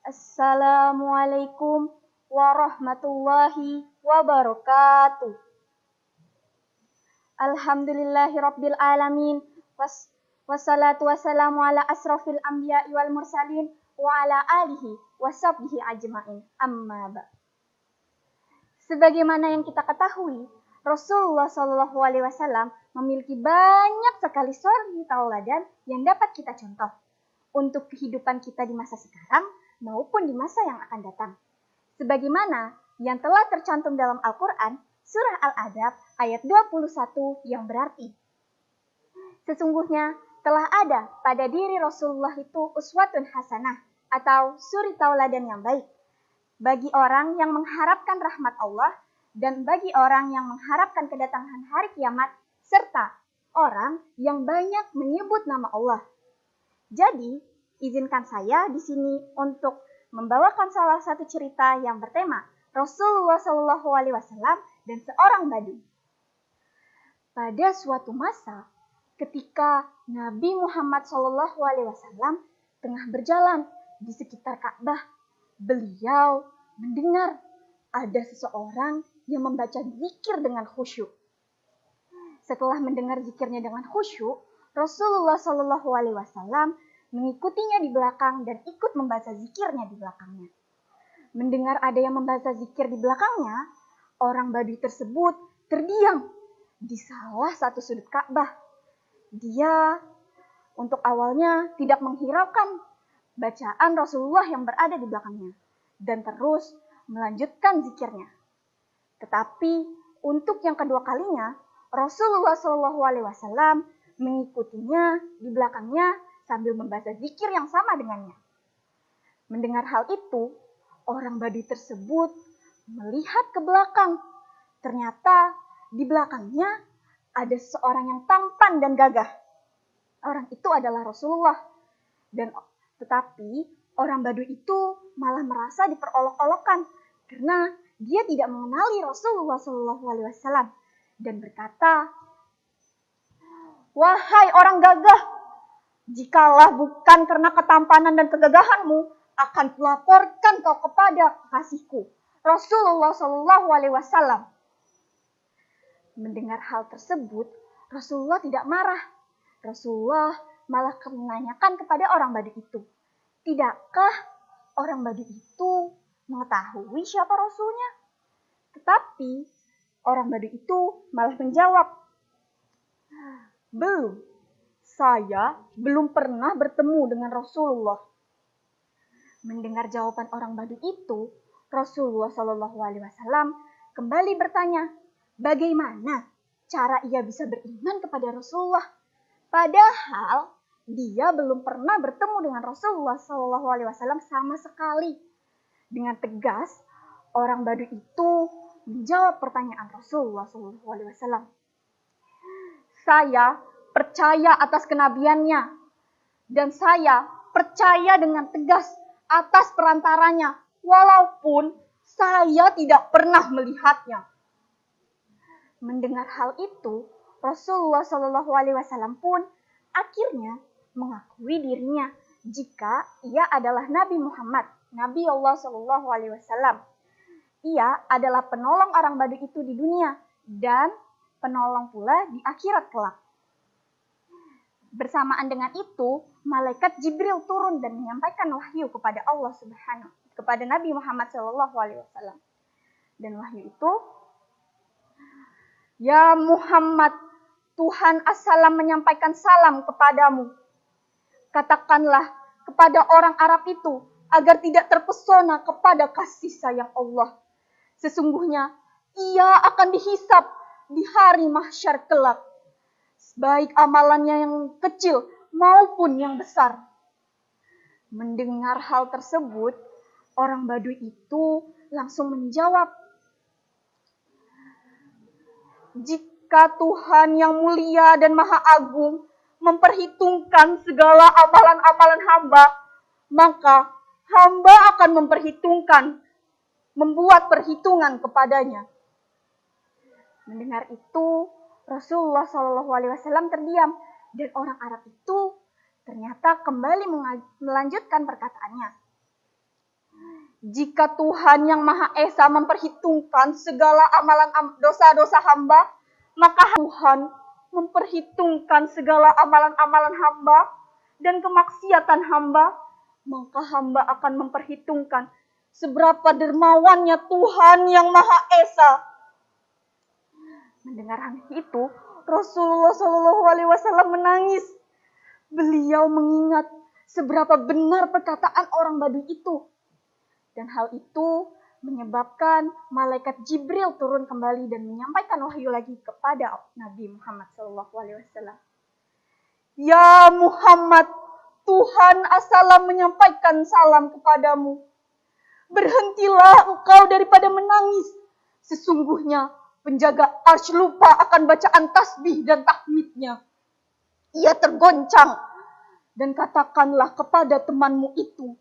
Assalamualaikum warahmatullahi wabarakatuh. Alhamdulillahirabbil alamin. Wassalatu wassalamu ala asrofil anbiya'i wal mursalin wa ala alihi washabbihi ajmain. Amma ba'. Sebagaimana yang kita ketahui, Rasulullah SAW memiliki banyak sekali suri tauladan yang dapat kita contoh untuk kehidupan kita di masa sekarang maupun di masa yang akan datang. Sebagaimana yang telah tercantum dalam Al-Quran, Surah Al-Adab ayat 21 yang berarti, sesungguhnya telah ada pada diri Rasulullah itu uswatun hasanah atau suri tauladan yang baik bagi orang yang mengharapkan rahmat Allah dan bagi orang yang mengharapkan kedatangan hari kiamat serta orang yang banyak menyebut nama Allah. Jadi, izinkan saya di sini untuk membawakan salah satu cerita yang bertema Rasulullah SAW dan seorang badui. Pada suatu masa, ketika Nabi Muhammad SAW tengah berjalan di sekitar Ka'bah, beliau mendengar ada seseorang yang membaca zikir dengan khusyuk. Setelah mendengar zikirnya dengan khusyuk, Rasulullah SAW mengikutinya di belakang dan ikut membaca zikirnya di belakangnya. Mendengar ada yang membaca zikir di belakangnya, orang badui tersebut terdiam di salah satu sudut Ka'bah. Dia untuk awalnya tidak menghiraukan bacaan Rasulullah yang berada di belakangnya dan terus melanjutkan zikirnya. Tetapi untuk yang kedua kalinya, Rasulullah SAW mengikutinya di belakangnya sambil membaca zikir yang sama dengannya. Mendengar hal itu, orang badui tersebut melihat ke belakang. Ternyata di belakangnya ada seorang yang tampan dan gagah. Orang itu adalah Rasulullah. Tetapi orang badui itu malah merasa diperolok-olokkan karena dia tidak mengenali Rasulullah SAW dan berkata, "Wahai orang gagah, jikalau bukan karena ketampanan dan kegagahanmu, akan kulaporkan kau kepada kekasihku, Rasulullah SAW." Mendengar hal tersebut, Rasulullah tidak marah. Rasulullah malah menanyakan kepada orang badui itu, "Tidakkah orang badui itu mengetahui siapa Rasulnya?" Tetapi orang badui itu malah menjawab, "Belum. Saya belum pernah bertemu dengan Rasulullah." Mendengar jawaban orang badui itu, Rasulullah SAW kembali bertanya, bagaimana cara ia bisa beriman kepada Rasulullah? Padahal dia belum pernah bertemu dengan Rasulullah SAW sama sekali. Dengan tegas, orang badui itu menjawab pertanyaan Rasulullah SAW. "Saya percaya atas kenabiannya dan saya percaya dengan tegas atas perantaranya, walaupun saya tidak pernah melihatnya." Mendengar hal itu, Rasulullah SAW pun akhirnya mengakui dirinya jika ia adalah Nabi Muhammad, Nabi Allah SAW. Ia adalah penolong orang badui itu di dunia dan penolong pula di akhirat kelak. Bersamaan dengan itu, malaikat Jibril turun dan menyampaikan wahyu kepada Allah Subhanahu kepada Nabi Muhammad SAW. Dan wahyu itu, "Ya Muhammad, Tuhan As-Salam menyampaikan salam kepadamu. Katakanlah kepada orang Arab itu agar tidak terpesona kepada kasih sayang Allah. Sesungguhnya ia akan dihisap di hari mahsyar kelak, baik amalannya yang kecil maupun yang besar." Mendengar hal tersebut, orang badui itu langsung menjawab, "Jika Tuhan yang mulia dan maha agung memperhitungkan segala amalan-amalan hamba, maka hamba akan membuat perhitungan kepadanya." Mendengar itu, Rasulullah SAW terdiam dan orang Arab itu ternyata kembali melanjutkan perkataannya. Jika Tuhan yang Maha Esa memperhitungkan segala amalan dosa-dosa hamba, maka Tuhan memperhitungkan segala amalan-amalan hamba dan kemaksiatan hamba, maka hamba akan memperhitungkan seberapa dermawannya Tuhan yang Maha Esa. Mendengar hal itu, Rasulullah SAW menangis. Beliau mengingat seberapa benar perkataan orang Baduy itu. Dan hal itu menyebabkan malaikat Jibril turun kembali dan menyampaikan wahyu lagi kepada Nabi Muhammad SAW. Ya Muhammad, Tuhan assalam menyampaikan salam kepadamu. Berhentilah engkau daripada menangis. Sesungguhnya penjaga arsy lupa akan bacaan tasbih dan tahmidnya. Ia tergoncang. Dan katakanlah kepada temanmu itu,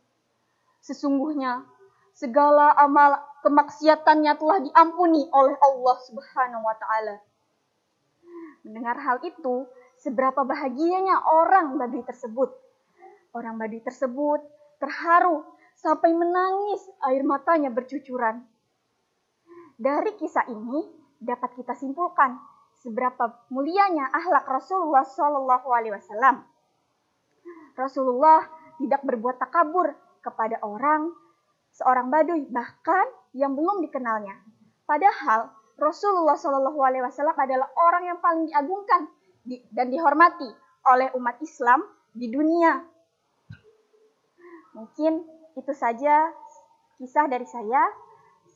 sesungguhnya segala amal kemaksiatannya telah diampuni oleh Allah Subhanahu wa Ta'ala. Mendengar hal itu, seberapa bahagianya orang Baduy tersebut. Orang Baduy tersebut terharu sampai menangis, air matanya bercucuran. Dari kisah ini dapat kita simpulkan seberapa mulianya akhlak Rasulullah SAW. Rasulullah tidak berbuat takabur kepada seorang Baduy, bahkan yang belum dikenalnya. Padahal Rasulullah SAW adalah orang yang paling diagungkan dan dihormati oleh umat Islam di dunia. Mungkin itu saja kisah dari saya.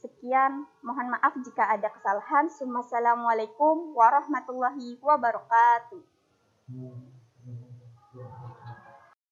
Sekian, mohon maaf jika ada kesalahan. Wassalamualaikum warahmatullahi wabarakatuh.